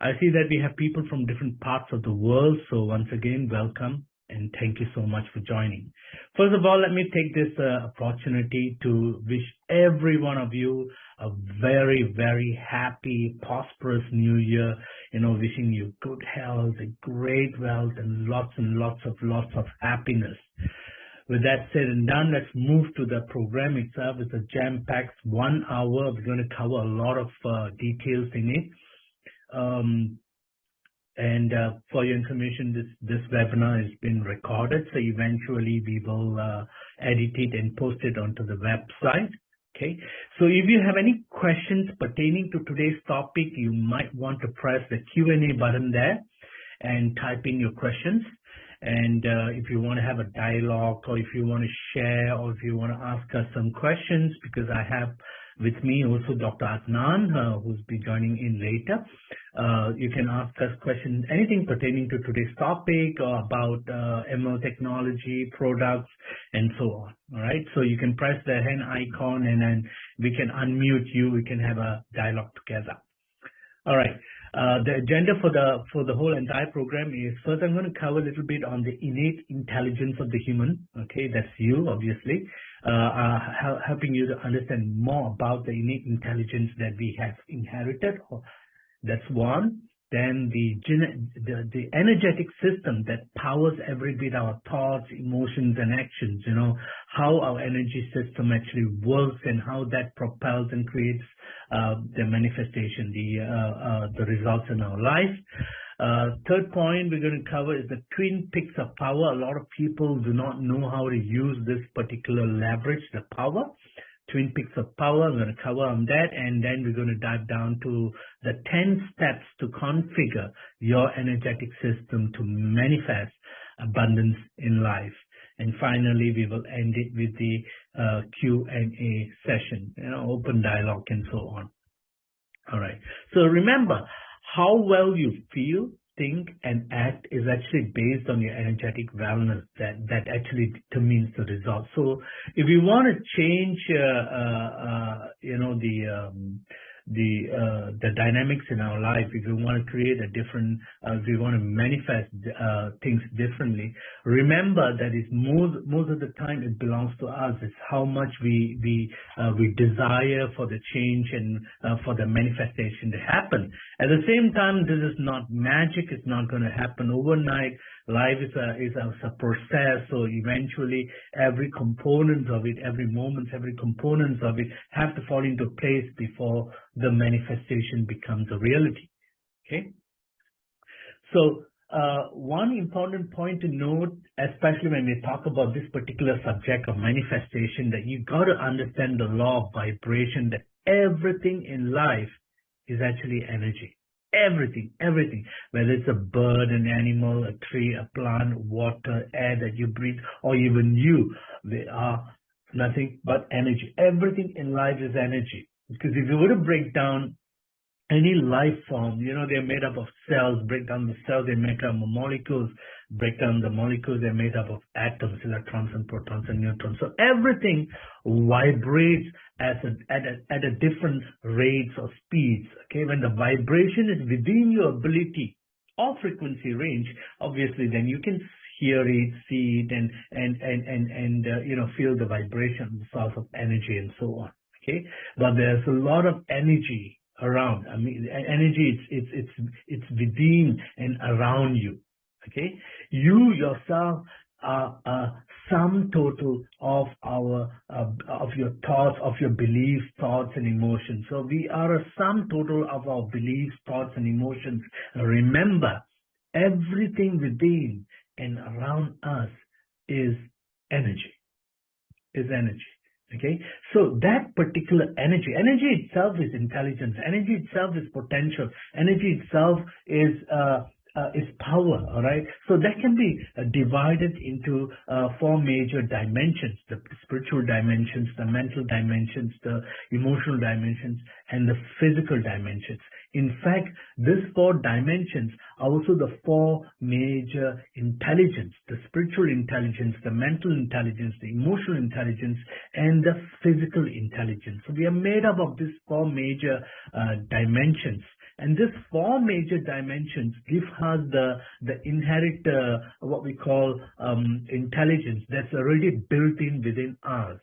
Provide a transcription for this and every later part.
I see that we have people from different parts of the world. So once again, welcome and thank you so much for joining. First of all, let me take this opportunity to wish every one of you a very, very happy, prosperous new year. Wishing you good health, great wealth, and lots of happiness. With that said and done, let's move to the program itself. It's a jam-packed 1 hour. We're going to cover a lot of details in it. For your information, this webinar has been recorded, so eventually we will edit it and post it onto the website. Okay, so if you have any questions pertaining to today's topic, you might want to press the Q&A button there and type in your questions. And if you want to have a dialogue, or if you want to share, or if you want to ask us some questions, because I have with me also Dr. Adnan, who's be joining in later. You can ask us questions, anything pertaining to today's topic, or about ML technology, products, and so on. All right, so you can press the hand icon, and then we can unmute you. We can have a dialogue together. All right. The agenda for the whole entire program is, first I'm going to cover a little bit on the innate intelligence of the human. Okay, that's you, obviously, helping you to understand more about the innate intelligence that we have inherited. That's one. Then the energetic system that powers every bit our thoughts, emotions, and actions. How our energy system actually works and how that propels and creates the manifestation, the results in our life. Third point we're going to cover is the twin peaks of power. A lot of people do not know how to use this particular leverage, the power. Twin peaks of power, I'm going to cover on that, and then we're going to dive down to the 10 steps to configure your energetic system to manifest abundance in life. And finally, we will end it with the Q&A session, open dialogue and so on. All right. So remember, how well you feel, think, and act is actually based on your energetic wellness. That actually determines the result. So if you want to change, the dynamics in our life, if you want to create a different, if you want to manifest things differently, remember that it's most of the time it belongs to us. It's how much we desire for the change and for the manifestation to happen. At the same time, this is not magic. It's not going to happen overnight. Life is a process. So eventually, every component of it, every moment, every component of it have to fall into place before the manifestation becomes a reality. Okay. So one important point to note, especially when we talk about this particular subject of manifestation, that you got to understand the law of vibration, that everything in life is actually energy. Everything, whether it's a bird, an animal, a tree, a plant, water, air that you breathe, or even you, they are nothing but energy. Everything in life is energy. Because if you were to break down any life form, they're made up of cells. Break down the cells, they make up of molecules. Break down the molecules, they're made up of atoms, electrons and protons and neutrons. So everything vibrates at a different rates or speeds. Okay, when the vibration is within your ability or frequency range, obviously then you can hear it, see it, and feel the vibration, the source of energy and so on. Okay, but there's a lot of energy around. I mean, energy, it's within and around you. Okay, you yourself are a sum total of your thoughts, of your beliefs, thoughts, and emotions. So we are a sum total of our beliefs, thoughts, and emotions. Remember, everything within and around us is energy. Okay, so that particular energy itself is intelligence. Energy itself is potential. Energy itself is power. All right, so that can be divided into 4 major dimensions: the spiritual dimensions, the mental dimensions, the emotional dimensions, and the physical dimensions. In fact, these 4 dimensions are also the 4 major intelligence: the spiritual intelligence, the mental intelligence, the emotional intelligence, and the physical intelligence. So we are made up of these 4 major dimensions. And these four major dimensions give us the inherent, what we call intelligence that's already built in within us,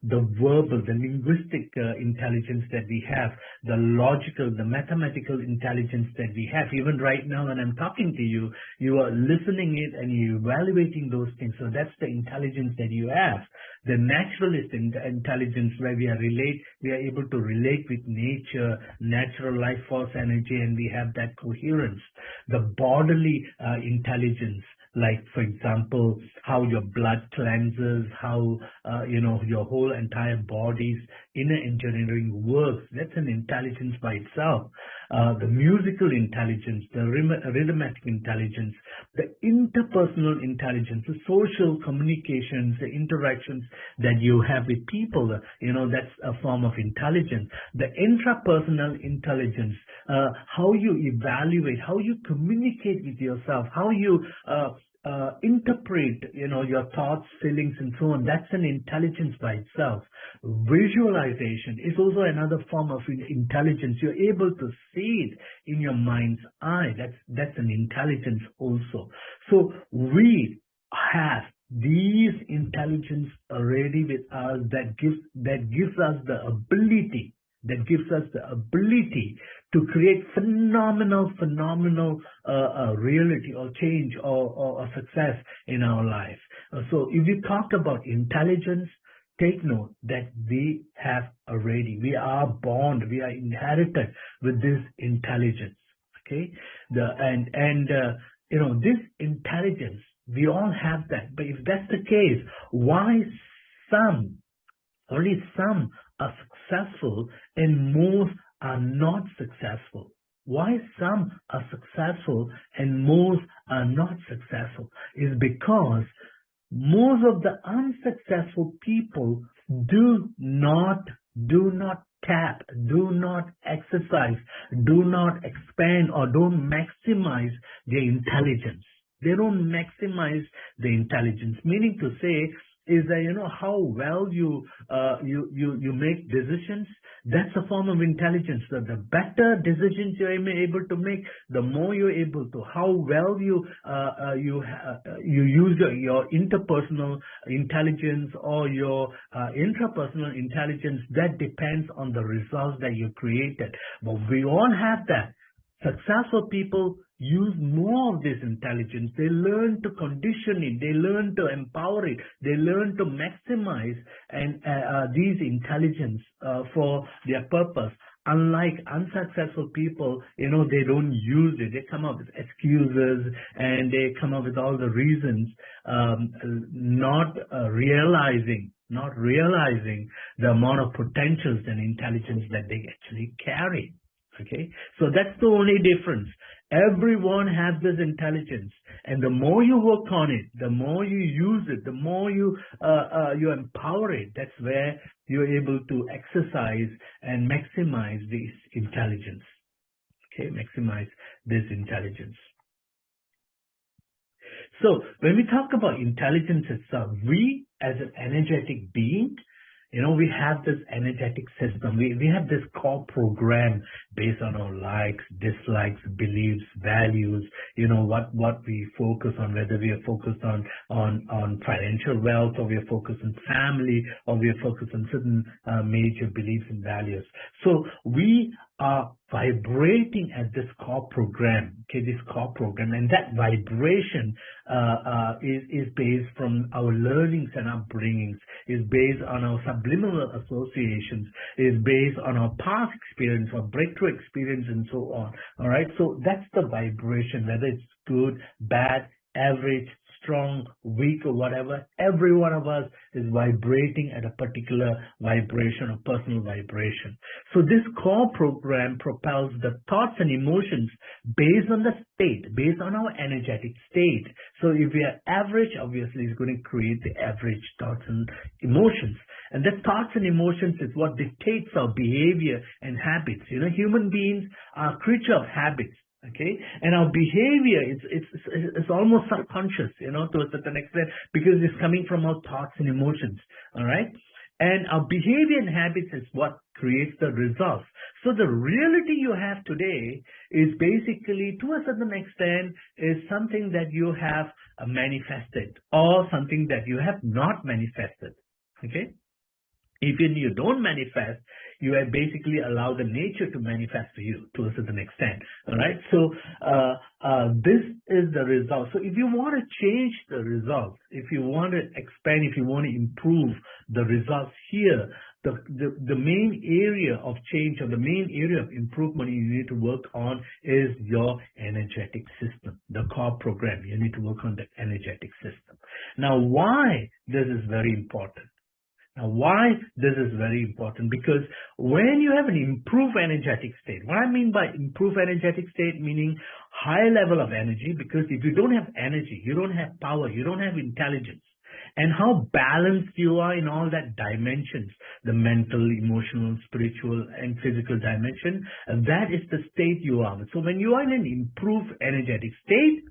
the verbal, the linguistic intelligence that we have, the logical, the mathematical intelligence that we have. Even right now when I'm talking to you, you are listening it and you're evaluating those things. So that's the intelligence that you have. The naturalist intelligence, where we are able to relate with nature, natural life force energy, and we have that coherence. The bodily intelligence, like for example, how your blood cleanses, how your whole entire body's inner engineering works. That's an intelligence by itself. The musical intelligence, the rhythmic intelligence, the interpersonal intelligence, the social communications, the interactions that you have with people, that's a form of intelligence. The intrapersonal intelligence, how you evaluate, how you communicate with yourself, how you interpret, your thoughts, feelings, and so on. That's an intelligence by itself. Visualization is also another form of intelligence. You're able to see it in your mind's eye. That's an intelligence also. So we have these intelligence already with us that gives us the ability. That gives us the ability to create phenomenal reality or change or success in our life. So if you talk about intelligence, take note that we have already, we are born, we are inherited with this intelligence. Okay, this intelligence, we all have that. But if that's the case, why only some are successful and most are not successful? Why some are successful and most are not successful is because most of the unsuccessful people do not tap, do not exercise, do not expand, or don't maximize their intelligence. They don't maximize the intelligence, meaning to say is that how well you make decisions. That's a form of intelligence. So the better decisions you're able to make, the more you're able to. How well you use your interpersonal intelligence or your intrapersonal intelligence, that depends on the results that you created. But we all have that. Successful people use more of this intelligence. They learn to condition it. They learn to empower it. They learn to maximize these intelligence for their purpose. Unlike unsuccessful people, they don't use it. They come up with excuses and they come up with all the reasons, not realizing the amount of potentials and intelligence that they actually carry. Okay, so that's the only difference. Everyone has this intelligence, and the more you work on it, the more you use it, the more you empower it. That's where you're able to exercise and maximize this intelligence. Okay, maximize this intelligence. So when we talk about intelligence itself, we as an energetic being, we have this energetic system. We have this core program based on our likes, dislikes, beliefs, values, what we focus on, whether we are focused on financial wealth, or we are focused on family, or we are focused on certain major beliefs and values. So we are vibrating at this core program, and that vibration is based from our learnings and upbringings, is based on our subliminal associations, is based on our past experience, our breakthrough experience, and so on. All right, so that's the vibration, whether it's good, bad, average, strong, weak, or whatever. Every one of us is vibrating at a particular vibration or personal vibration. So this core program propels the thoughts and emotions based on the state, based on our energetic state. So if we are average, obviously it's going to create the average thoughts and emotions. And the thoughts and emotions is what dictates our behavior and habits. Human beings are creatures of habits. Okay, and our behavior it's almost subconscious, to a certain extent, because it's coming from our thoughts and emotions. All right, And our behavior and habits is what creates the results. So the reality you have today is basically, to a certain extent, is something that you have manifested or something that you have not manifested. Okay? Even you don't manifest, you have basically allowed the nature to manifest to you to a certain extent. All right. So this is the result. So if you want to change the results, if you want to expand, if you want to improve the results here, the main area of change or the main area of improvement you need to work on is your energetic system, the core program. You need to work on the energetic system. Now, why this is very important? Now, why this is very important? Because when you have an improved energetic state, what I mean by improved energetic state, meaning high level of energy, because if you don't have energy, you don't have power, you don't have intelligence, and how balanced you are in all that dimensions, the mental, emotional, spiritual, and physical dimension, that is the state you are. So when you are in an improved energetic state,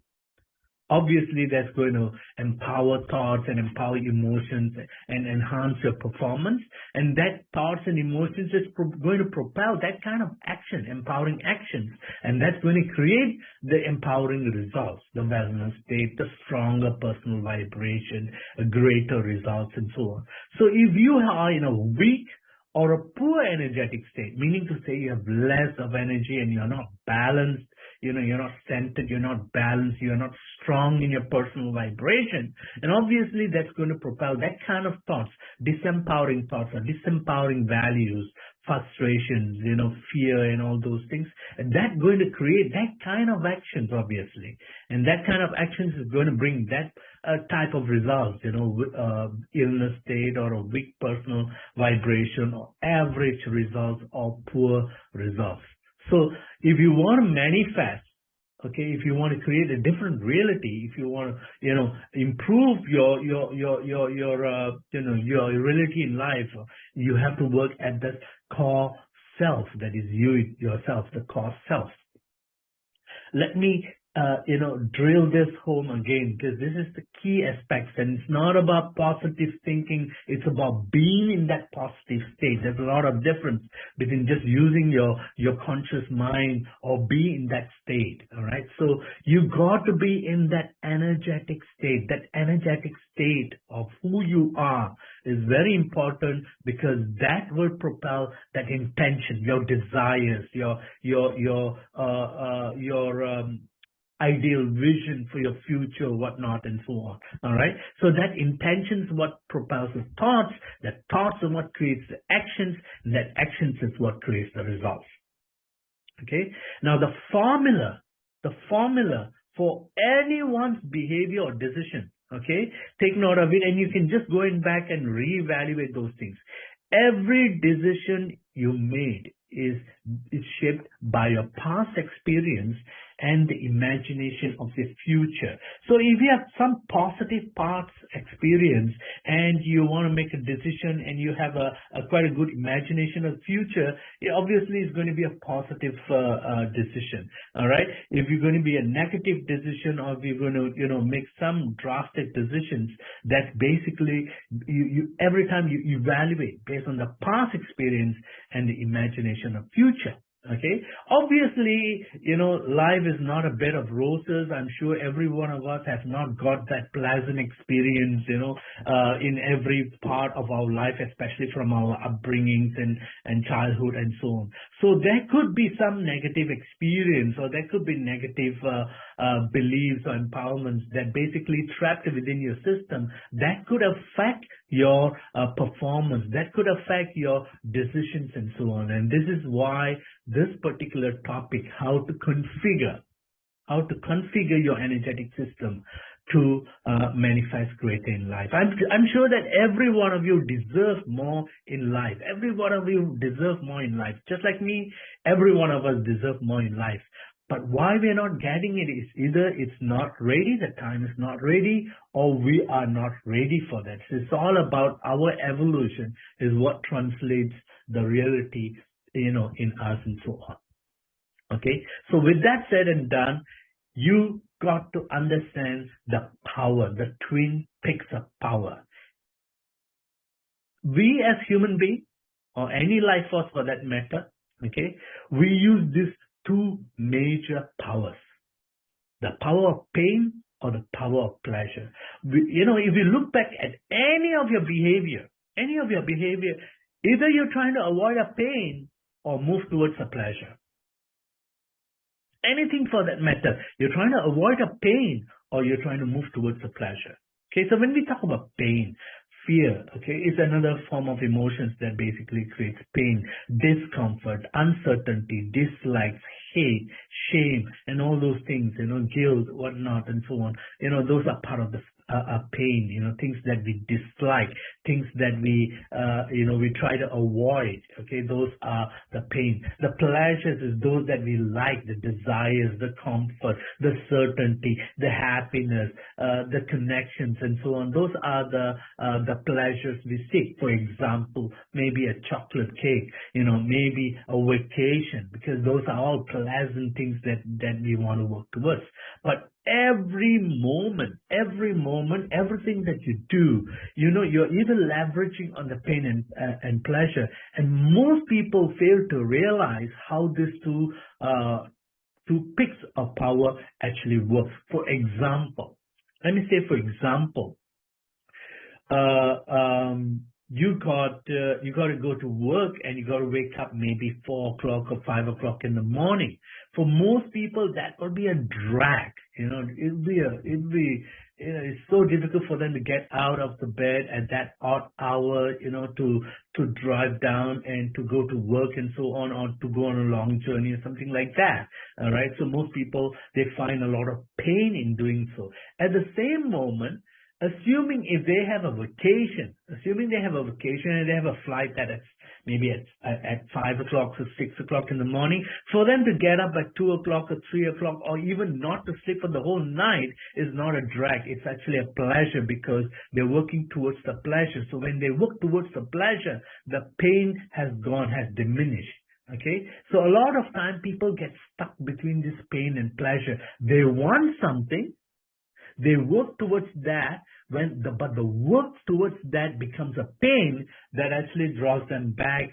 obviously that's going to empower thoughts and empower emotions and enhance your performance. And that thoughts and emotions is going to propel that kind of action, empowering actions. And that's going to create the empowering results, the wellness state, the stronger personal vibration, greater results, and so on. So if you are in a weak or a poor energetic state, meaning to say you have less of energy and you're not balanced, you're not centered, you're not balanced, you're not strong in your personal vibration. And obviously that's going to propel that kind of thoughts, disempowering thoughts or disempowering values, frustrations, fear and all those things. And that's going to create that kind of actions, obviously. And that kind of actions is going to bring that type of results, illness state or a weak personal vibration or average results or poor results. So if you want to manifest, okay, if you want to create a different reality, if you want to, improve your reality in life, you have to work at the core self, that is you yourself, the core self. Let me drill this home again, because this is the key aspects, and it's not about positive thinking, it's about being in that positive state. There's a lot of difference between just using your conscious mind or be in that state. All right, so you got to be in that energetic state. That energetic state of who you are is very important, because that will propel that intention, your desires, your ideal vision for your future, whatnot, and so on. All right. So that intention is what propels the thoughts. That thoughts are what creates the actions. And that actions is what creates the results. Okay. Now the formula for anyone's behavior or decision. Okay. Take note of it, and you can just go in back and reevaluate those things. Every decision you made is shaped by your past experience and the imagination of the future. So if you have some positive past experience and you want to make a decision and you have quite a good imagination of the future, it obviously is going to be a positive decision. All right. If you're going to be a negative decision, or if you're going to make some drastic decisions, that basically you every time you evaluate based on the past experience and the imagination of future. Okay. Obviously, life is not a bed of roses. I'm sure every one of us has not got that pleasant experience, in every part of our life, especially from our upbringings and childhood and so on. So there could be some negative experience, or there could be negative beliefs or empowerments that basically trapped within your system that could affect your performance, that could affect your decisions and so on. And this is why this particular topic, how to configure your energetic system to manifest greater in life. I'm sure that every one of you deserves more in life. Every one of you deserves more in life. Just like me, every one of us deserves more in life. But why we're not getting it is either it's not ready, the time is not ready, or we are not ready for that. So it's all about our evolution is what translates the reality, in us and so on. Okay. So with that said and done, you got to understand the power, the twin peaks of power. we as human beings, or any life force for that matter, okay, we use these two major powers, the power of pain or the power of pleasure. If you look back at any of your behavior, either you're trying to avoid a pain or move towards a pleasure. Anything for that matter, you're trying to avoid a pain or you're trying to move towards a pleasure. Okay, so when we talk about pain, fear, okay, is another form of emotions that basically creates pain, discomfort, uncertainty, dislikes, hate, shame, and all those things, guilt, whatnot, and so on. Those are part of the pain, things that we dislike, things that we try to avoid. Okay, those are the pain. The pleasures is those that we like, the desires, the comfort, the certainty, the happiness, the connections, and so on. Those are the pleasures we seek. For example, maybe a chocolate cake, maybe a vacation, because those are all pleasant things that we want to work towards. But every moment, everything that you do, you're either leveraging on the pain and pleasure. And most people fail to realize how these two peaks of power actually work. For example, you got to go to work and you got to wake up maybe 4 o'clock or 5 o'clock in the morning. For most people, that will be a drag. It's so difficult for them to get out of the bed at that odd hour, to drive down and to go to work and so on, or to go on a long journey or something like that. All right. So most people, they find a lot of pain in doing so. At the same moment, assuming if they have a vacation and they have a flight that is maybe at 5 o'clock or 6 o'clock in the morning, for them to get up at 2 o'clock or 3 o'clock or even not to sleep for the whole night is not a drag. It's actually a pleasure because they're working towards the pleasure. So when they work towards the pleasure, the pain has diminished. Okay, so a lot of time people get stuck between this pain and pleasure. They want something, they work towards that, but the work towards that becomes a pain that actually draws them back,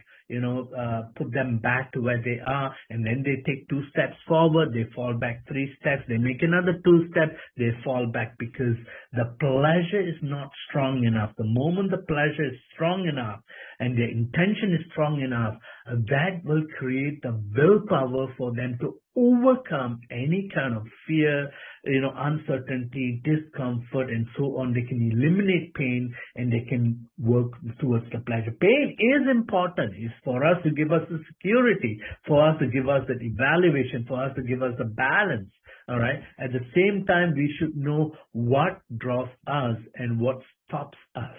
put them back to where they are, and then they take 2 steps forward, they fall back 3 steps, they make another 2 steps, they fall back because the pleasure is not strong enough. The moment the pleasure is strong enough and their intention is strong enough, that will create the willpower for them to overcome any kind of fear, uncertainty, discomfort, and so on. They can eliminate pain and they can work towards the pleasure. Pain is important. It's for us to give us the security, for us to give us the evaluation, for us to give us the balance. All right. At the same time, we should know what draws us and what stops us.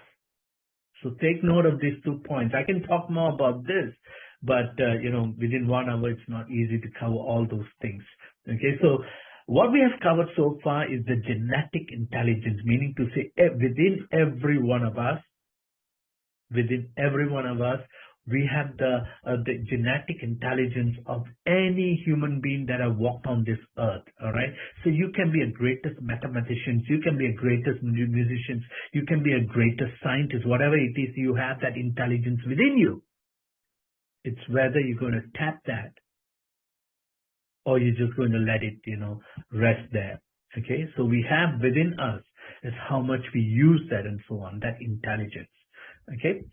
So take note of these 2 points. I can talk more about this, but within 1 hour, it's not easy to cover all those things. Okay, so what we have covered so far is the genetic intelligence, meaning to say within every one of us, we have the genetic intelligence of any human being that have walked on this earth. All right. So you can be a greatest mathematician, you can be a greatest musician, you can be a greatest scientist, whatever it is, you have that intelligence within you. It's whether you're going to tap that or you're just going to let it, rest there. Okay. So we have within us is how much we use that and so on, that intelligence. Okay.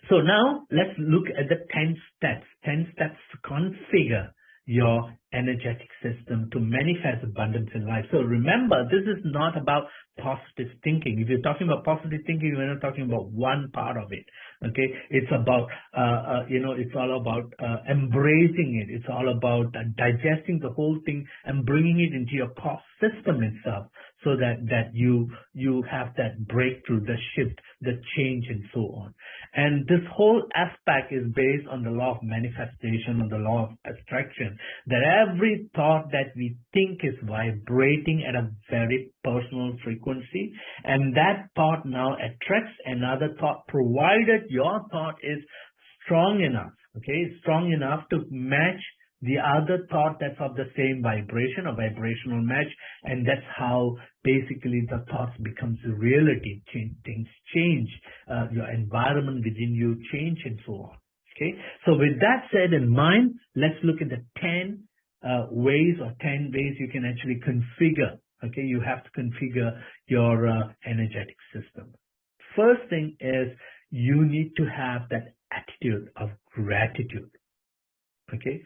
So now let's look at the 10 steps to configure your energetic system to manifest abundance in life. So remember, this is not about positive thinking. If you're talking about positive thinking, we're not talking about one part of it. Okay, it's about it's all about embracing it. It's all about digesting the whole thing and bringing it into your core system itself, so that you have that breakthrough, the shift, the change, and so on. And this whole aspect is based on the law of manifestation, on the law of attraction, that every thought that we think is vibrating at a very personal frequency, and that thought now attracts another thought, provided your thought is strong enough, okay, strong enough to match the other thought that's of the same vibration, a vibrational match, and that's how basically the thoughts becomes a reality. Things change, your environment within you change, and so on. Okay, so with that said in mind, let's look at the 10 ways or 10 ways you can actually configure. Okay, you have to configure your energetic system. First thing is you need to have that attitude of gratitude. Okay,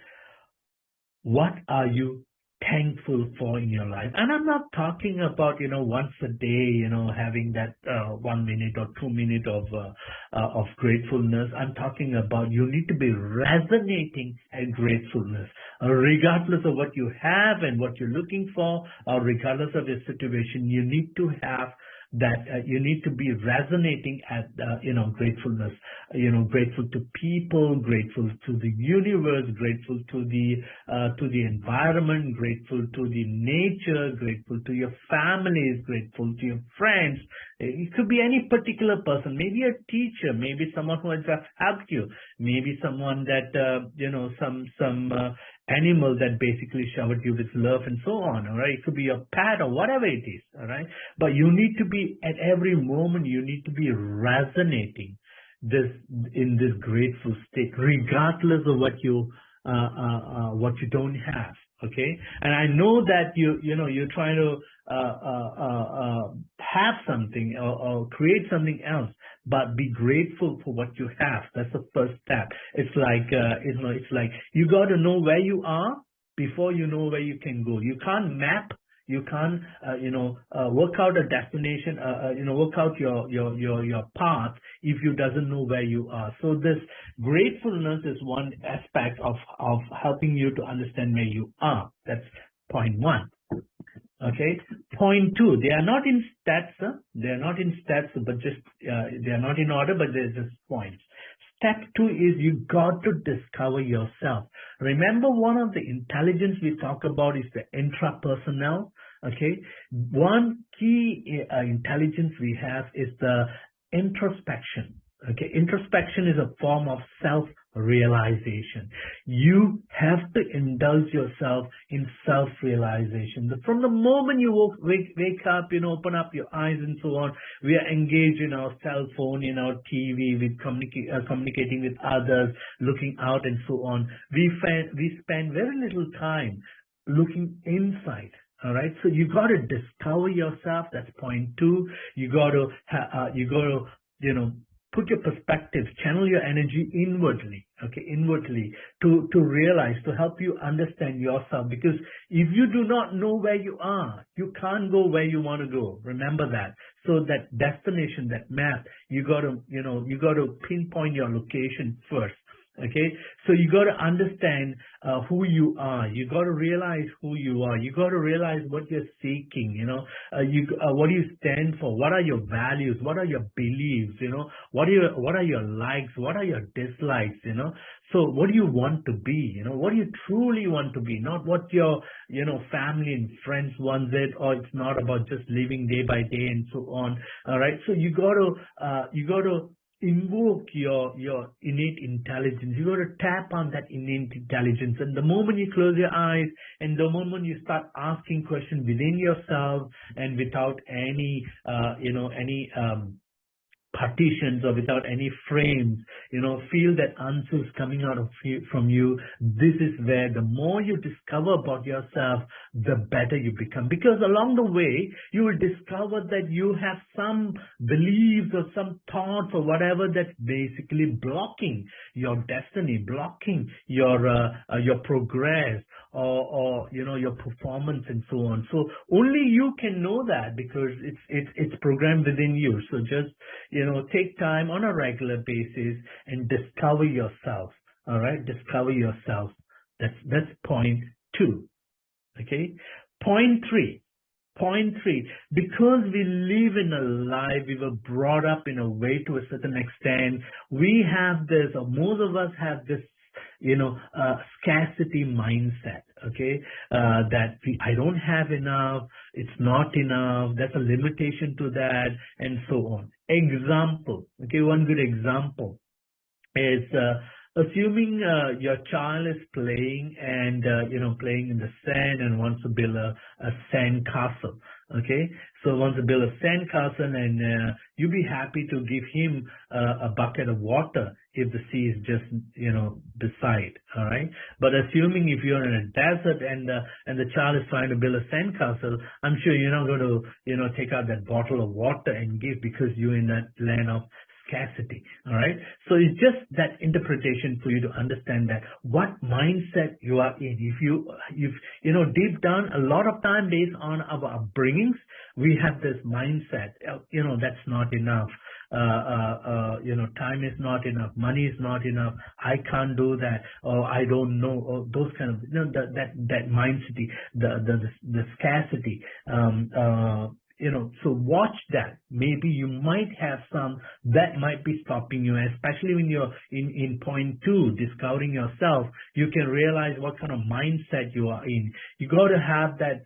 what are you thankful for in your life? And I'm not talking about, once a day, having that 1 minute or 2 minutes of gratefulness. I'm talking about you need to be resonating at gratefulness, regardless of what you have and what you're looking for, or regardless of your situation. You need to have that you need to be resonating at gratefulness, grateful to people, grateful to the universe, grateful to the environment, grateful to the nature, grateful to your families, grateful to your friends. It could be any particular person, maybe a teacher, maybe someone who has helped you, maybe someone that some animal that basically showered you with love and so on. All right, it could be a pet or whatever it is. All right, but you need to be at every moment. You need to be resonating in this grateful state, regardless of what you don't have. Okay, and I know that you're trying to have something or create something else, but be grateful for what you have. That's the first step. It's like it's like you got to know where you are before you know where you can go. You can't map. You can't work out a destination. Work out your path if you doesn't know where you are. So this gratefulness is one aspect of helping you to understand where you are. That's point one. Okay. Point two, they are not in stats. They are not in stats, but just they are not in order, but they're just points. Step two is you got to discover yourself. Remember, one of the intelligence we talk about is the intrapersonal. Okay. One key intelligence we have is the introspection. Okay. Introspection is a form of self-realization. You have to indulge yourself in self-realization. From the moment you wake up, open up your eyes and so on, we are engaged in our cell phone, in our TV, with communicating with others, looking out and so on. We spend very little time looking inside. All right, so you got to discover yourself. That's point two. You got to put your perspective, channel your energy inwardly, okay, inwardly to realize, to help you understand yourself. Because if you do not know where you are, you can't go where you want to go. Remember that. So that destination, that map, you got to pinpoint your location first. Okay, so you got to understand who you are. You got to realize who you are. You got to realize what you're seeking. What do you stand for? What are your values? What are your beliefs? What are your likes? What are your dislikes? So what do you want to be? What do you truly want to be? Not what your family and friends want it, or it's not about just living day by day and so on. All right, so you got to invoke your innate intelligence. You got to tap on that innate intelligence. And the moment you close your eyes and the moment you start asking questions within yourself and without any partitions or without any frames, feel that answers coming out of from you. This is where the more you discover about yourself, the better you become. Because along the way, you will discover that you have some beliefs or some thoughts or whatever that's basically blocking your destiny, blocking your progress or your performance and so on. So only you can know that, because it's programmed within you. So just take time on a regular basis and discover yourself. All right, discover yourself. That's point two. Okay, point three, because we live in a life, we were brought up in a way to a certain extent. We have this, or most of us have this, scarcity mindset. Okay, that I don't have enough, it's not enough, there's a limitation to that, and so on. Example. Okay, one good example is Assuming your child is playing and playing in the sand and wants to build a sand castle. Okay, so wants to build a sand castle, and you be happy to give him a bucket of water if the sea is just beside. All right, but assuming if you're in a desert and the child is trying to build a sand castle, I'm sure you're not going to take out that bottle of water and give, because you're in that land of scarcity. All right, so it's just that interpretation for you to understand that what mindset you are in. If deep down, a lot of time based on our upbringings, we have this mindset, that's not enough. Time is not enough, money is not enough, I can't do that, or I don't know, or those kind of, that mindset, the scarcity. So watch that. Maybe you might have some that might be stopping you, especially when you're in point 2, discovering yourself. You can realize what kind of mindset you are in. You got to have that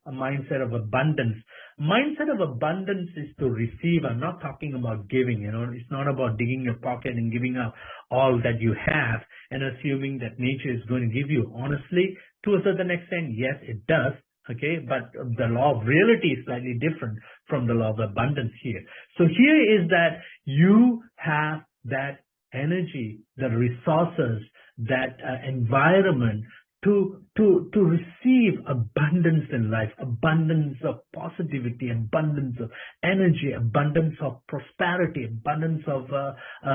a mindset of abundance. Mindset of abundance is to receive. I'm not talking about giving. It's not about digging your pocket and giving out all that you have and assuming that nature is going to give you. Honestly, to a certain extent, yes, it does. Okay, but the law of reality is slightly different from the law of abundance here. So here is that you have that energy, the resources, that environment to receive abundance in life, abundance of positivity, abundance of energy, abundance of prosperity, abundance of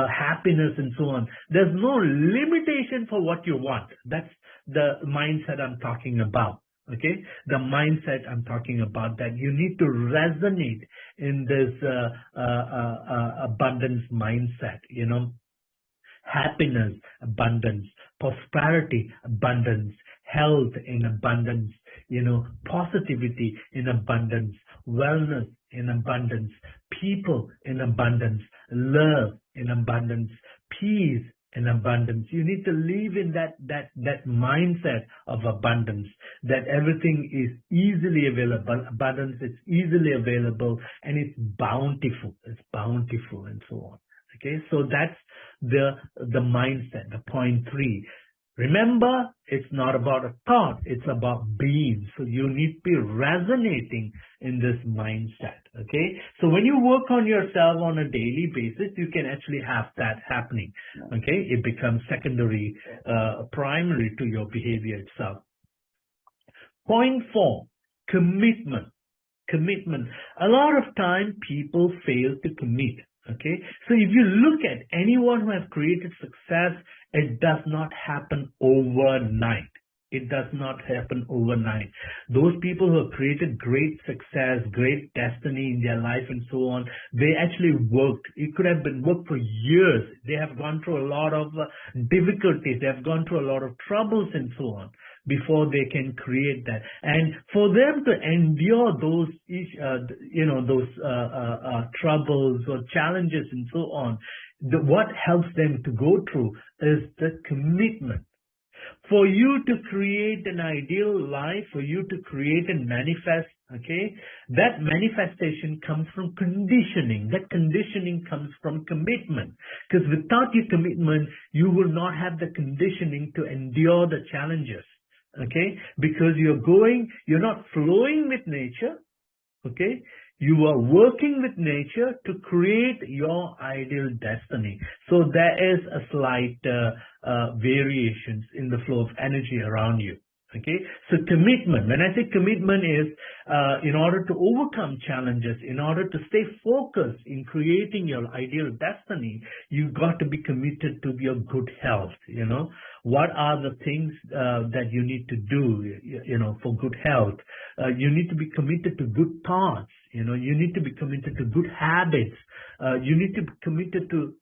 happiness, and so on. There's no limitation for what you want. That's the mindset I'm talking about. Okay, the mindset I'm talking about, that you need to resonate in this abundance mindset, happiness, abundance, prosperity, abundance, health in abundance, positivity in abundance, wellness in abundance, people in abundance, love in abundance, peace in abundance. You need to live in that mindset of abundance, that everything is easily available. Abundance is easily available, and it's bountiful. It's bountiful, and so on. Okay, so that's the mindset, the point 3. Remember, it's not about a thought, it's about being. So you need to be resonating in this mindset. Okay, so when you work on yourself on a daily basis, you can actually have that happening. Okay, it becomes secondary, primary to your behavior itself. Point 4, commitment. Commitment. A lot of time people fail to commit. Okay, so if you look at anyone who has created success, it does not happen overnight. It does not happen overnight. Those people who have created great success, great destiny in their life and so on, they actually worked. It could have been worked for years. They have gone through a lot of difficulties. They have gone through a lot of troubles and so on before they can create that. And for them to endure those, troubles or challenges and so on, what helps them to go through is the commitment. For you to create an ideal life, for you to create and manifest, okay, that manifestation comes from conditioning. That conditioning comes from commitment. Because without your commitment, you will not have the conditioning to endure the challenges. Okay, because you're not flowing with nature. Okay, you are working with nature to create your ideal destiny. So there is a slight variations in the flow of energy around you. Okay, so commitment. When I say commitment is in order to overcome challenges, in order to stay focused in creating your ideal destiny, you got to be committed to your good health. What are the things that you need to do, for good health? You need to be committed to good thoughts. You need to be committed to good habits. You need to be committed to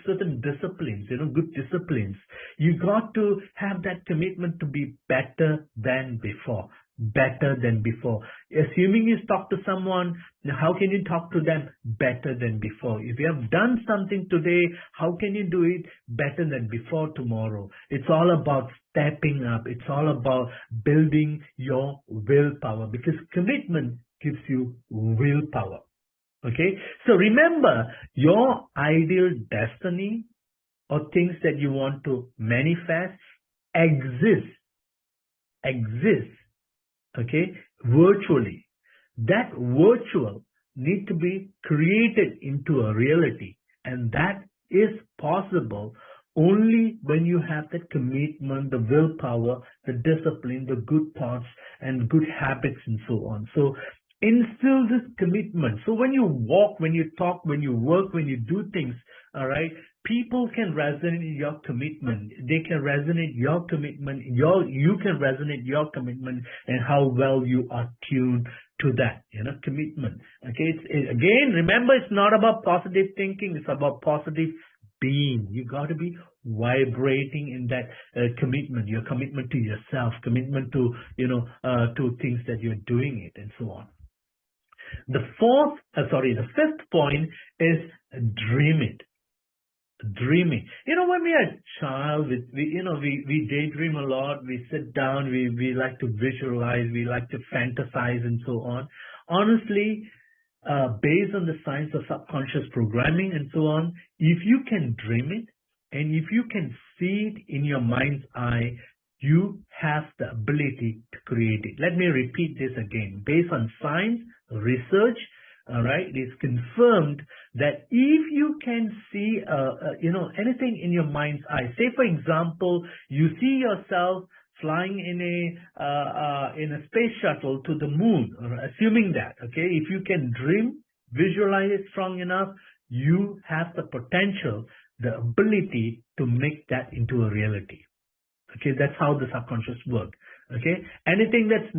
certain disciplines, good disciplines. You got to have that commitment to be better than before. Better than before. Assuming you talk to someone, how can you talk to them better than before? If you have done something today, how can you do it better than before tomorrow? It's all about stepping up. It's all about building your willpower, because commitment gives you willpower. Okay, so remember, your ideal destiny or things that you want to manifest exist, okay, virtually. That virtual need to be created into a reality, and that is possible only when you have the commitment, the willpower, the discipline, the good thoughts and good habits and so on. So instill this commitment. So when you walk, when you talk, when you work, when you do things, all right, people can resonate your commitment. They can resonate your commitment. You can resonate your commitment and how well you are tuned to that, commitment. Okay. Again, remember, it's not about positive thinking. It's about positive being. You got to be vibrating in that commitment, your commitment to yourself, commitment to, to things that you're doing it and so on. The fifth point is dream it. Dreaming. When we are a child, we daydream a lot. We sit down. We like to visualize. We like to fantasize and so on. Honestly, based on the science of subconscious programming and so on, if you can dream it and if you can see it in your mind's eye, you have the ability to create it. Let me repeat this again. Based on science, research, all right, it is confirmed that if you can see, anything in your mind's eye, say for example, you see yourself flying in a space shuttle to the moon, assuming that, okay, if you can dream, visualize it strong enough, you have the potential, the ability to make that into a reality. Okay, that's how the subconscious works. Okay, anything that's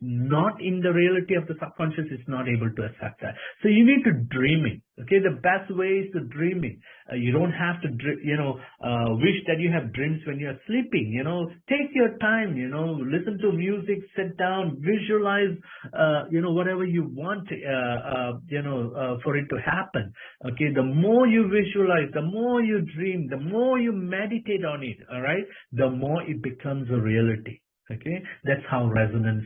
not in the reality of the subconscious is not able to accept that. So you need to dream it. Okay, the best way is to dream it. You don't have to, wish that you have dreams when you're sleeping. Take your time. Listen to music, sit down, visualize. Whatever you want. For it to happen. Okay, the more you visualize, the more you dream, the more you meditate on it. All right, the more it becomes a reality. Okay, that's how resonance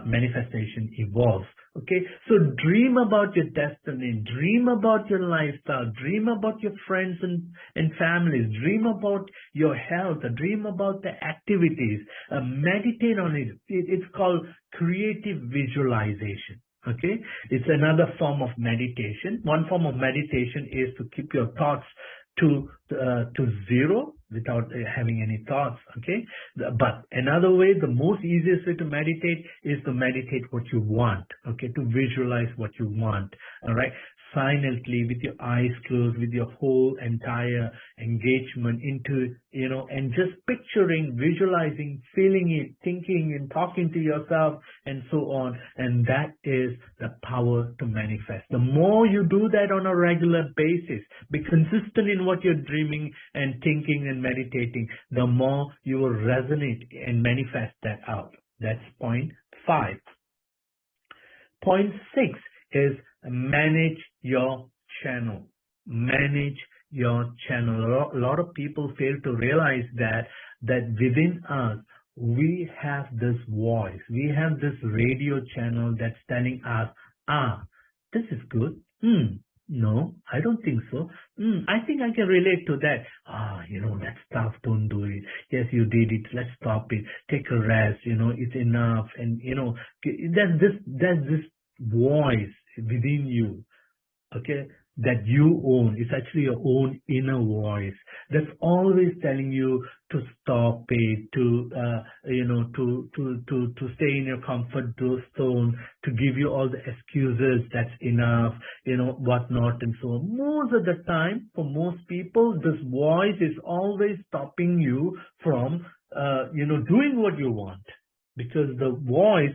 manifestation evolves. Okay, so dream about your destiny, dream about your lifestyle, dream about your friends and families, dream about your health, dream about the activities, meditate on it. It's called creative visualization. Okay, it's another form of meditation. One form of meditation is to keep your thoughts to zero without having any thoughts. Okay, but another way, the most easiest way to meditate is to meditate what you want. Okay, to visualize what you want. All right, silently, with your eyes closed, with your whole entire engagement into, and just picturing, visualizing, feeling it, thinking and talking to yourself and so on. And that is the power to manifest. The more you do that on a regular basis, be consistent in what you're dreaming and thinking and meditating, the more you will resonate and manifest that out. That's point 5. Point 6 is manage your channel. Manage your channel. A lot of people fail to realize that within us, we have this voice. We have this radio channel that's telling us, this is good. No, I don't think so. I think I can relate to that. That stuff, don't do it. Yes, you did it. Let's stop it. Take a rest. It's enough. And, there's this voice within you, okay, that you own. It's actually your own inner voice that's always telling you to stop it, to stay in your comfort zone, to give you all the excuses, that's enough, whatnot and so on. Most of the time, for most people, this voice is always stopping you from, doing what you want, because the voice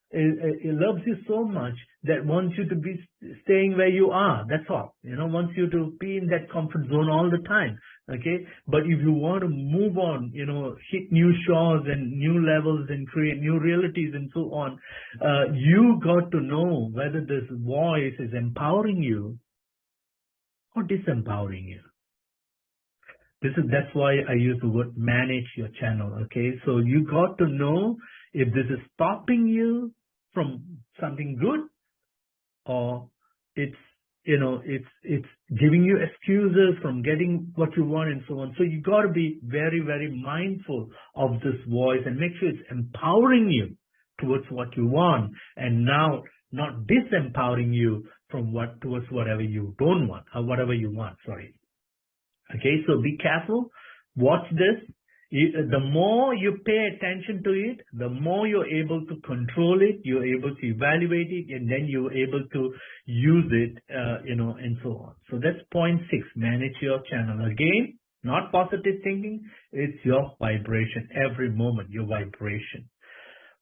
it loves you so much that wants you to be staying where you are. That's all. Wants you to be in that comfort zone all the time. Okay. But if you want to move on, hit new shores and new levels and create new realities and so on, you got to know whether this voice is empowering you or disempowering you. That's why I use the word manage your channel. Okay. So you got to know if this is stopping you from something good, or it's it's giving you excuses from getting what you want and so on. So you got to be very, very mindful of this voice and make sure it's empowering you towards what you want, and now not disempowering you from towards whatever you don't want, or whatever you want. Sorry. Okay, so be careful. Watch this. The more you pay attention to it, the more you're able to control it, you're able to evaluate it, and then you're able to use it, and so on. So that's point 6, manage your channel. Again, not positive thinking, it's your vibration. Every moment, your vibration.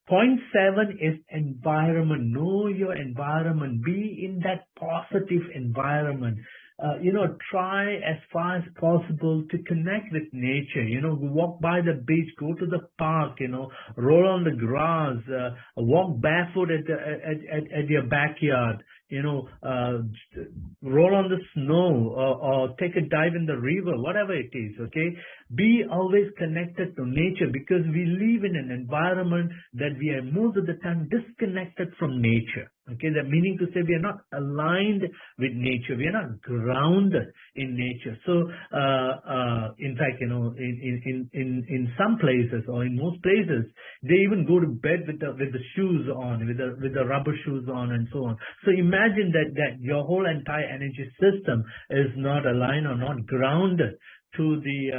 Point 7 is environment. Know your environment. Be in that positive environment. Try as far as possible to connect with nature. Walk by the beach, go to the park, roll on the grass, walk barefoot at your backyard, roll on the snow, or take a dive in the river, whatever it is, okay? Be always connected to nature, because we live in an environment that we are most of the time disconnected from nature. Okay, that meaning to say we are not aligned with nature. We are not grounded in nature. So, in fact, in some places, or in most places, they even go to bed with the shoes on, with the rubber shoes on, and so on. So imagine that your whole entire energy system is not aligned or not grounded to the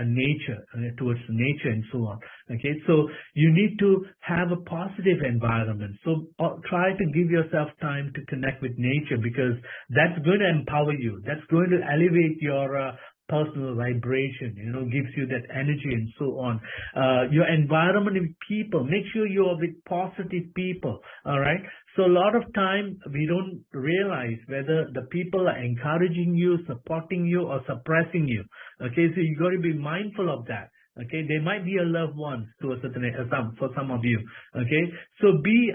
nature, towards nature and so on. Okay, so you need to have a positive environment. So try to give yourself time to connect with nature, because that's going to empower you. That's going to elevate your personal vibration, gives you that energy and so on. Your environment with people, make sure you are with positive people, all right? So a lot of time we don't realize whether the people are encouraging you, supporting you, or suppressing you. Okay, so you got to be mindful of that. Okay, they might be your loved ones to a certain for some of you. Okay, so be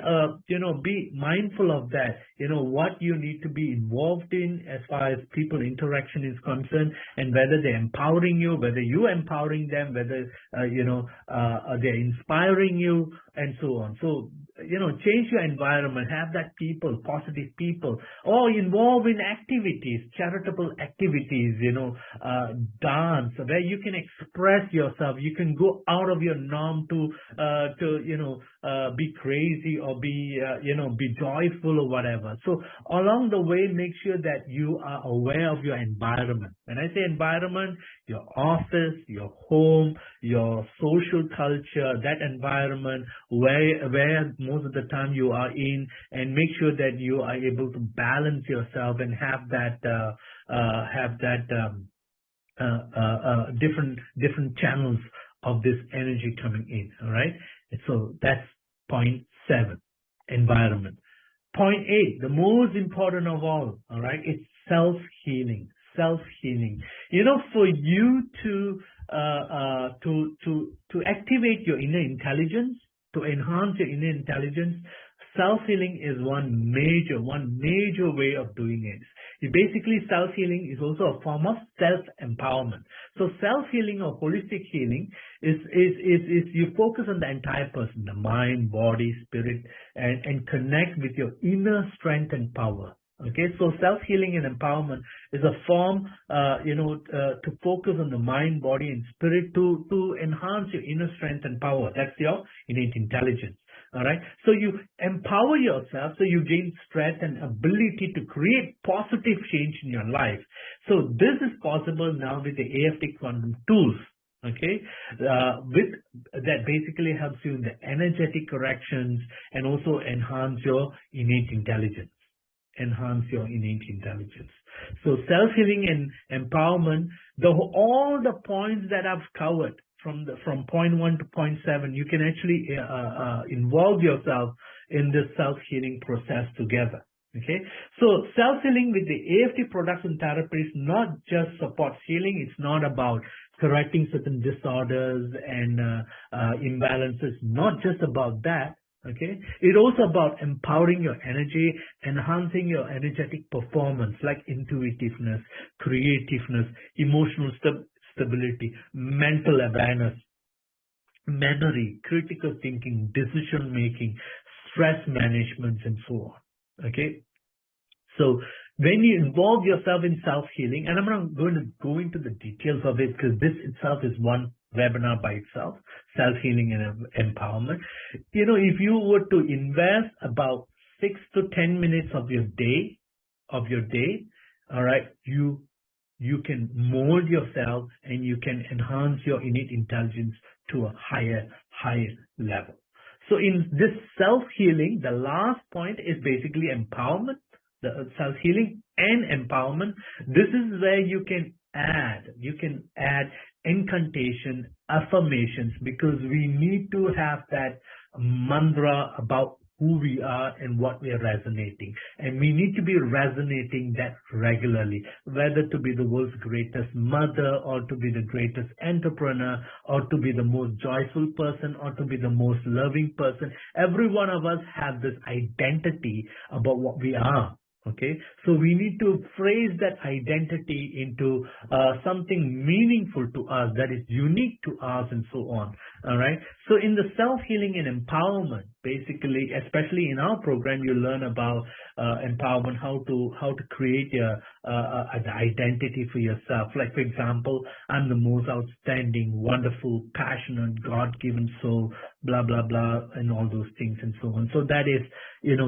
mindful of that. What you need to be involved in as far as people interaction is concerned, and whether they're empowering you, whether you're empowering them, whether they're inspiring you, and so on. So change your environment, have that people, positive people, or involve in activities, charitable activities, dance, where you can express yourself. You can go out of your norm to be crazy, or be joyful, or whatever. So along the way, make sure that you are aware of your environment. When I say environment, your office, your home, your social culture, that environment where most of the time you are in, and make sure that you are able to balance yourself and have that different channels of this energy coming in. All right. So that's point 7, environment. Point 8, the most important of all right, it's self-healing. Self-healing. For you to activate your inner intelligence, to enhance your inner intelligence, self-healing is one major way of doing it. Basically, self-healing is also a form of self-empowerment. So self-healing or holistic healing is you focus on the entire person, the mind, body, spirit, and connect with your inner strength and power. Okay, so self-healing and empowerment is a form, to focus on the mind, body, and spirit to enhance your inner strength and power. That's your innate intelligence. All right. So you empower yourself, so you gain strength and ability to create positive change in your life. So this is possible now with the AFT Quantum tools. Okay, that basically helps you in the energetic corrections and also enhance your innate intelligence. Enhance your innate intelligence. So self-healing and empowerment, all the points that I've covered from point 1 to point 7, you can actually involve yourself in this self-healing process together. Okay, so self-healing with the AFT products and therapies not just supports healing. It's not about correcting certain disorders and imbalances. Not just about that. Okay, it's also about empowering your energy, enhancing your energetic performance, like intuitiveness, creativeness, emotional stability, mental awareness, memory, critical thinking, decision making, stress management, and so on. Okay, So when you involve yourself in self-healing, and I'm not going to go into the details of it because this itself is one webinar by itself, self-healing and empowerment. If you were to invest about 6 to 10 minutes of your day, all right, you can mold yourself and you can enhance your innate intelligence to a higher level. So in this self-healing, the last point is basically empowerment, the self-healing and empowerment. This is where you can add incantation, affirmations, because we need to have that mantra about who we are and what we are resonating. And we need to be resonating that regularly, whether to be the world's greatest mother or to be the greatest entrepreneur or to be the most joyful person or to be the most loving person. Every one of us have this identity about what we are. Okay, so we need to phrase that identity into something meaningful to us, that is unique to us, and so on. All right. So in the self-healing and empowerment, basically, especially in our program, you learn about empowerment, how to create an identity for yourself. Like, for example, I'm the most outstanding, wonderful, passionate, God-given soul, blah, blah, blah, and all those things and so on. So that is,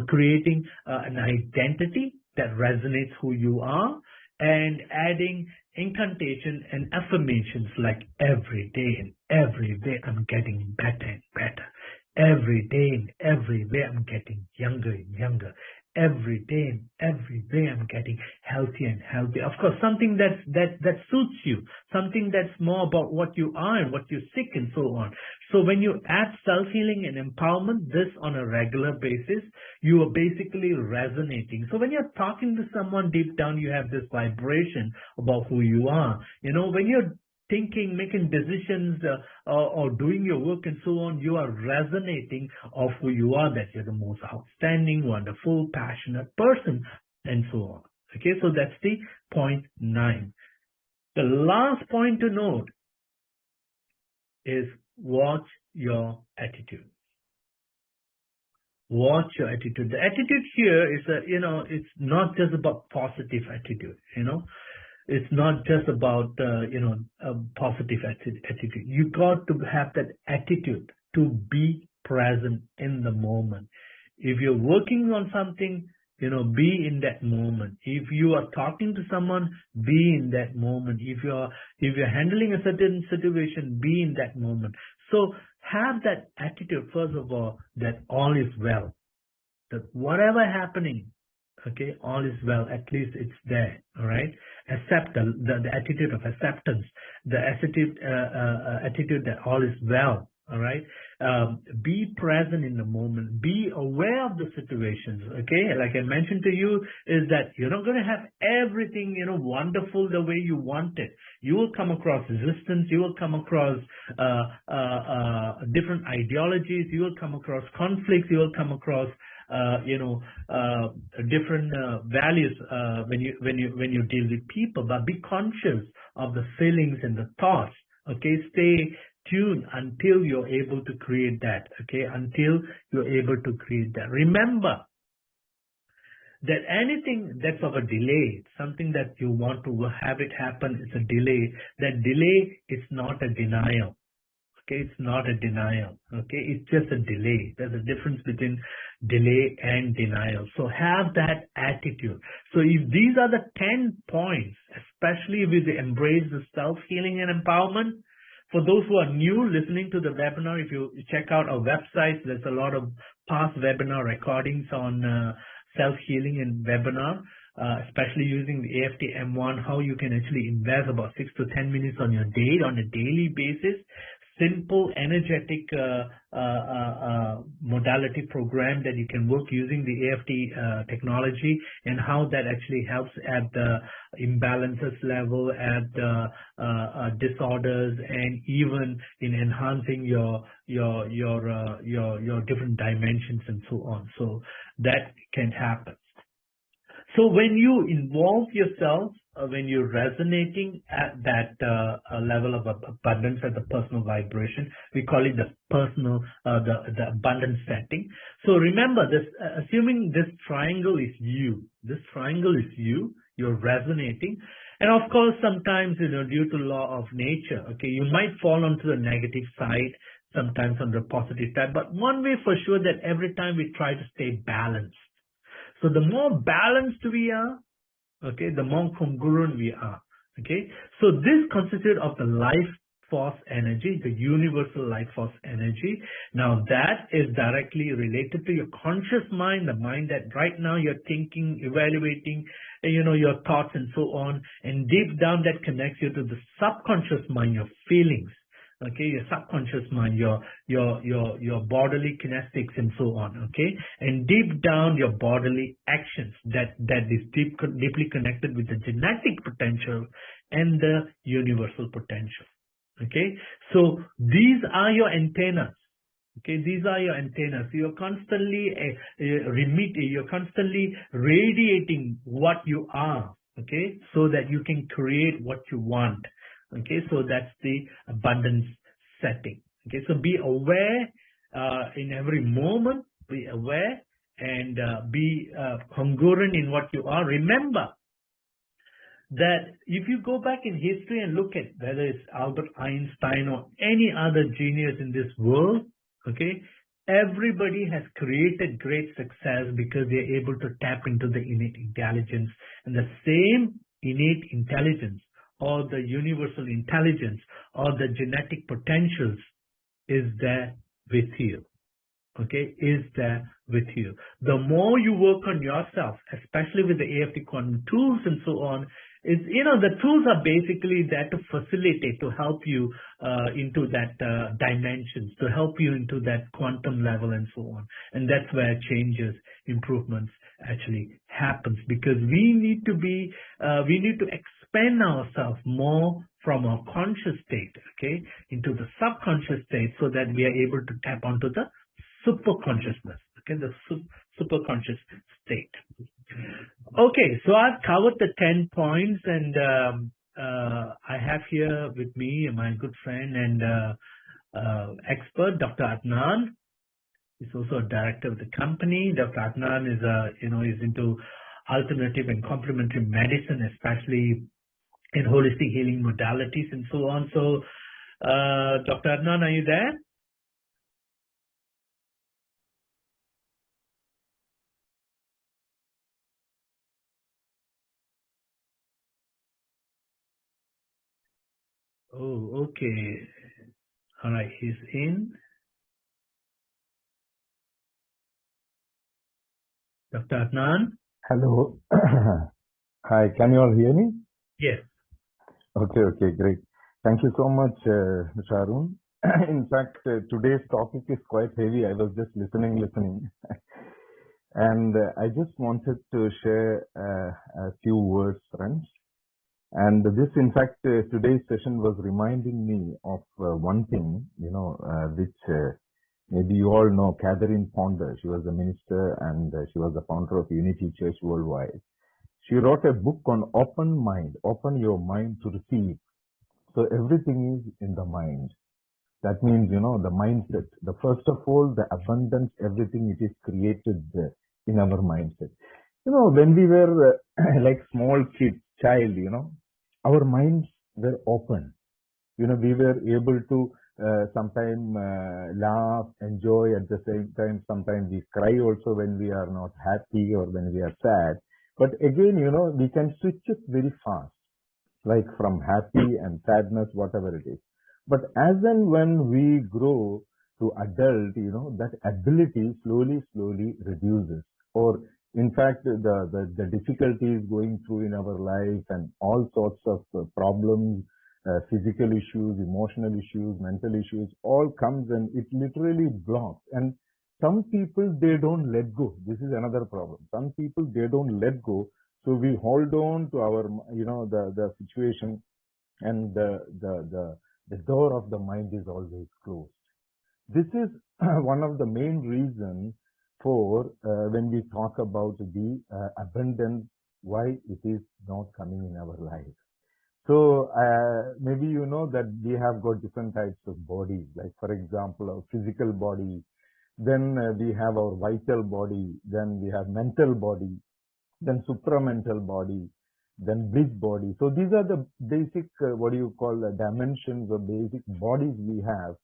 creating an identity that resonates who you are, and adding incantation and affirmations like every day I'm getting better and better. Every day and every day I'm getting younger and younger. Every day I'm getting healthier and healthier. Of course, something that suits you, something that's more about what you are and what you seek and so on. So when you add self-healing and empowerment, this on a regular basis, you are basically resonating. So when you're talking to someone deep down, you have this vibration about who you are. When you're thinking, making decisions, or doing your work and so on, you are resonating of who you are, that you're the most outstanding, wonderful, passionate person, and so on. Okay, so that's the point 9. The last point to note is watch your attitude. Watch your attitude. The attitude here is it's not just about positive attitude, It's not just about, a positive attitude. You got to have that attitude to be present in the moment. If you're working on something, be in that moment. If you are talking to someone, be in that moment. If you're handling a certain situation, be in that moment. So have that attitude, first of all, that all is well. That whatever happening, okay, all is well, at least it's there, all right? Accept the attitude of acceptance, the attitude that all is well, all right? Be present in the moment, be aware of the situations, okay? Like I mentioned to you, is that you're not going to have everything, wonderful the way you want it. You will come across resistance, you will come across different ideologies, you will come across conflicts, you will come across different values when you deal with people, but be conscious of the feelings and the thoughts. Okay, stay tuned until you're able to create that. Okay, until you're able to create that. Remember that anything that's of a delay, something that you want to have it happen, is a delay. That delay is not a denial. Okay, it's not a denial. Okay, it's just a delay. There's a difference between delay and denial. So have that attitude. So if these are the 10 points, especially with the embrace the self-healing and empowerment, for those who are new listening to the webinar, if you check out our website, there's a lot of past webinar recordings on self-healing and webinar. Especially using the AFT M1, how you can actually invest about 6 to 10 minutes on your day on a daily basis. Simple, energetic modality program that you can work using the AFT technology, and how that actually helps at the imbalances level, at the disorders, and even in enhancing your different dimensions and so on. So that can happen. So when you involve yourself, when you're resonating at that level of abundance at the personal vibration. We call it the personal, the abundance setting. So remember this, assuming this triangle is you, you're resonating. And of course, sometimes, due to law of nature, okay, you might fall onto the negative side, sometimes on the positive side. But one way for sure that every time we try to stay balanced. So the more balanced we are, okay, the more congruent we are. Okay, so this consisted of the life force energy, the universal life force energy. Now that is directly related to your conscious mind, the mind that right now you're thinking, evaluating, your thoughts and so on. And deep down that connects you to the subconscious mind, your feelings. Okay, your subconscious mind, your bodily kinetics and so on. Okay, and deep down your bodily actions that is deeply connected with the genetic potential and the universal potential. Okay, so these are your antennas. Okay, these are your antennas. You're constantly you're constantly radiating what you are. Okay, so that you can create what you want. Okay, so that's the abundance setting. Okay, so be aware in every moment. Be aware and be congruent in what you are. Remember that if you go back in history and look at whether it's Albert Einstein or any other genius in this world, okay, everybody has created great success because they're able to tap into the innate intelligence. And the same innate intelligence or the universal intelligence or the genetic potentials is there with you. Okay, is there with you. The more you work on yourself, especially with the AFT Quantum tools and so on, is, the tools are basically there to facilitate, to help you into that dimensions, to help you into that quantum level and so on. And that's where changes, improvements actually happens, because we need to expand ourselves more from our conscious state, okay, into the subconscious state, so that we are able to tap onto the super consciousness, okay, the super conscious state. Okay, so I've covered the 10 points, and I have here with me my good friend and expert, Dr. Adnan. He's also a director of the company. Dr. Adnan is is into alternative and complementary medicine, especially in holistic healing modalities and so on. So, Dr. Adnan, are you there? Oh, okay. All right, he's in. Dr. Adnan? Hello. Hi, can you all hear me? Yes. Okay, great. Thank you so much, Mr. Arun. In fact, today's topic is quite heavy. I was just listening. And I just wanted to share a few words, friends. And this, in fact, today's session was reminding me of one thing, which maybe you all know, Catherine Ponder. She was a minister and she was the founder of Unity Church Worldwide. She wrote a book on open mind, open your mind to receive. So everything is in the mind. That means, the mindset. The first of all, the abundance, everything it is created in our mindset. When we were like small kids, child, our minds were open. We were able to sometimes laugh, enjoy at the same time. Sometimes we cry also when we are not happy or when we are sad. But again, we can switch it very fast, like from happy and sadness, whatever it is. But as and when we grow to adult, that ability slowly reduces. Or in fact, the difficulties going through in our life and all sorts of problems, physical issues, emotional issues, mental issues, all comes and it literally blocks. And some people, they don't let go. This is another problem. Some people, they don't let go. So we hold on to our, the situation, and the door of the mind is always closed. This is one of the main reasons for when we talk about the abundance why it is not coming in our life. So maybe you know that we have got different types of bodies, like for example, our physical body, then we have our vital body, then we have mental body, then supramental body, then bliss body. So these are the basic, what do you call, dimensions or basic bodies we have.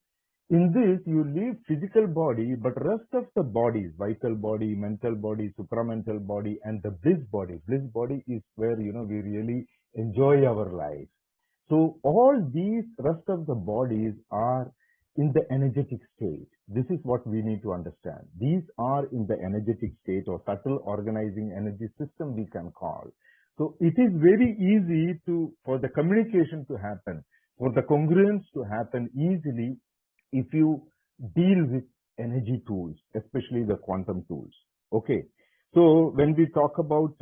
In this, you leave physical body, but rest of the bodies, vital body, mental body, supramental body, and the bliss body. Bliss body is where, we really enjoy our life. So all these rest of the bodies are in the energetic state. This is what we need to understand. These are in the energetic state or subtle organizing energy system we can call. So it is very easy for the communication to happen, for the congruence to happen easily if you deal with energy tools, especially the quantum tools. Okay. So when we talk about,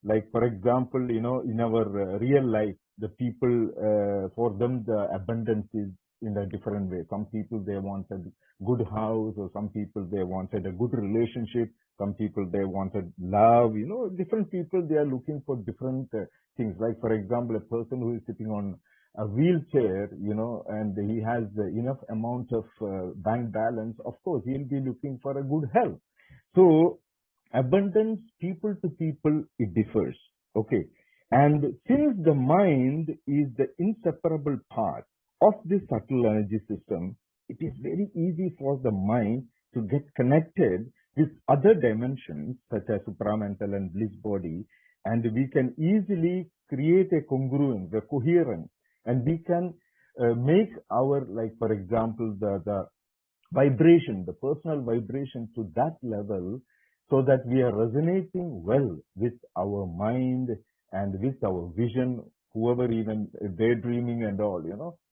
like for example, in our real life, the people, for them, the abundance is in a different way. Some people, they wanted good house, or some people, they wanted a good relationship. Some people, they wanted love. Different people, they are looking for different things. Like, for example, a person who is sitting on a wheelchair, and he has enough amount of bank balance, of course, he'll be looking for a good health. So abundance, people to people, it differs. Okay. And since the mind is the inseparable part of this subtle energy system, it is very easy for the mind to get connected with other dimensions such as supramental and bliss body, and we can easily create a congruence, a coherence, and we can make our, like for example, the vibration, the personal vibration to that level, so that we are resonating well with our mind and with our vision, whoever even daydreaming and all,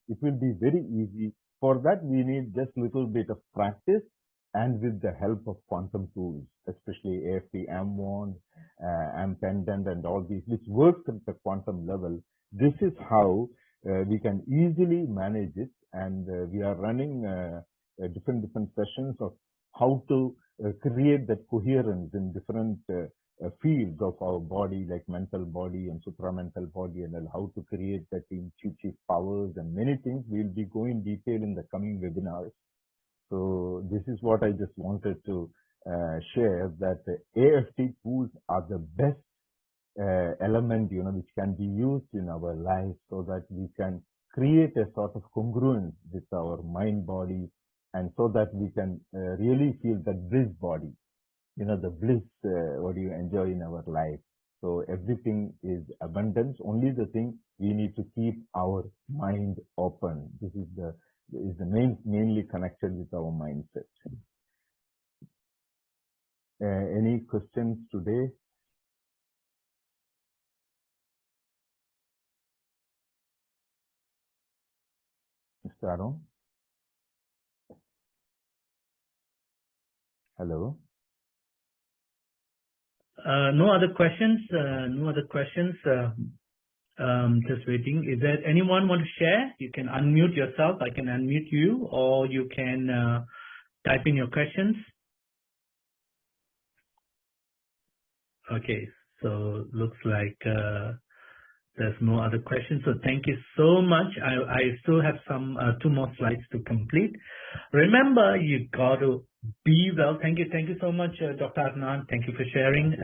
it will be very easy. For that, we need just little bit of practice, and with the help of quantum tools, especially AFT Amwand, Am Pendant, and all these, which works at the quantum level. This is how we can easily manage it, and we are running different sessions of how to create that coherence in different fields of our body, like mental body and supramental body, and how to create that intuitive powers and many things. We'll be going detail in the coming webinars. So this is what I just wanted to share, that AFT tools are the best element, which can be used in our life, so that we can create a sort of congruence with our mind body, and so that we can really feel that bliss body, the bliss, what do you enjoy in our life. So everything is abundance. Only the thing, we need to keep our mind open. This is the mainly connected with our mindset. Any questions today? Mr. Arun? Hello? No other questions. No other questions. Just waiting. Is there anyone want to share? You can unmute yourself. I can unmute you, or you can type in your questions. Okay. So looks like there's no other questions. So thank you so much. I still have some 2 more slides to complete. Remember, you got to be well. Thank you so much, Dr. Adnan. Thank you for sharing.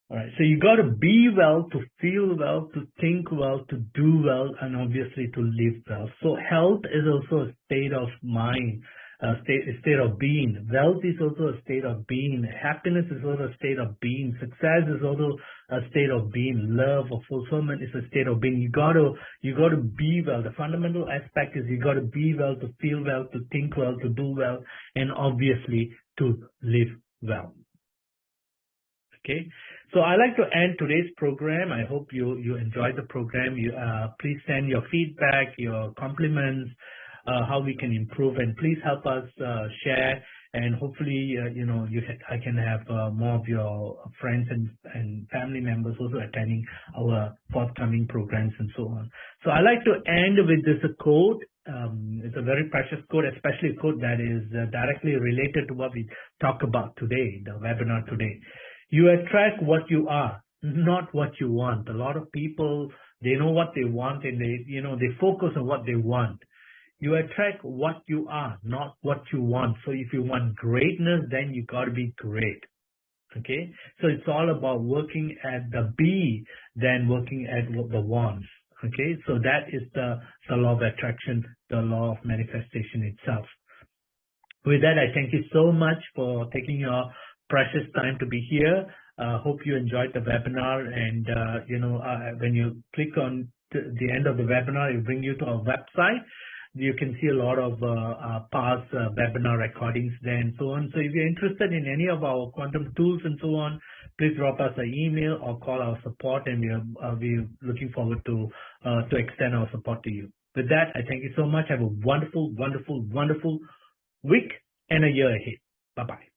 All right. So you got to be well, to feel well, to think well, to do well, and obviously to live well. So health is also a state of mind, a state of being. Wealth is also a state of being. Happiness is also a state of being. Success is also a state of being. Love or fulfillment is a state of being. You got to be well. The fundamental aspect is you got to be well, to feel well, to think well, to do well, and obviously to live well. Okay, so I like to end today's program. I hope you enjoyed the program. Please send your feedback, your compliments, how we can improve, and please help us share. And hopefully, I can have more of your friends and family members also attending our forthcoming programs and so on. So I like to end with this quote. It's a very precious quote, especially a quote that is directly related to what we talk about today, the webinar today. You attract what you are. not what you want. A lot of people, they know what they want and they focus on what they want. You attract what you are, not what you want. So if you want greatness, then you got to be great. Okay, so it's all about working at the be than working at the wants. Okay, so that is the law of attraction, the law of manifestation itself. With that, I thank you so much for taking your precious time to be here. Hope you enjoyed the webinar, and when you click on the end of the webinar, it will bring you to our website. You can see a lot of past webinar recordings there and so on. So if you're interested in any of our quantum tools and so on, please drop us an email or call our support, and we're looking forward to extend our support to you. With that, I thank you so much. Have a wonderful, wonderful, wonderful week and a year ahead. Bye-bye.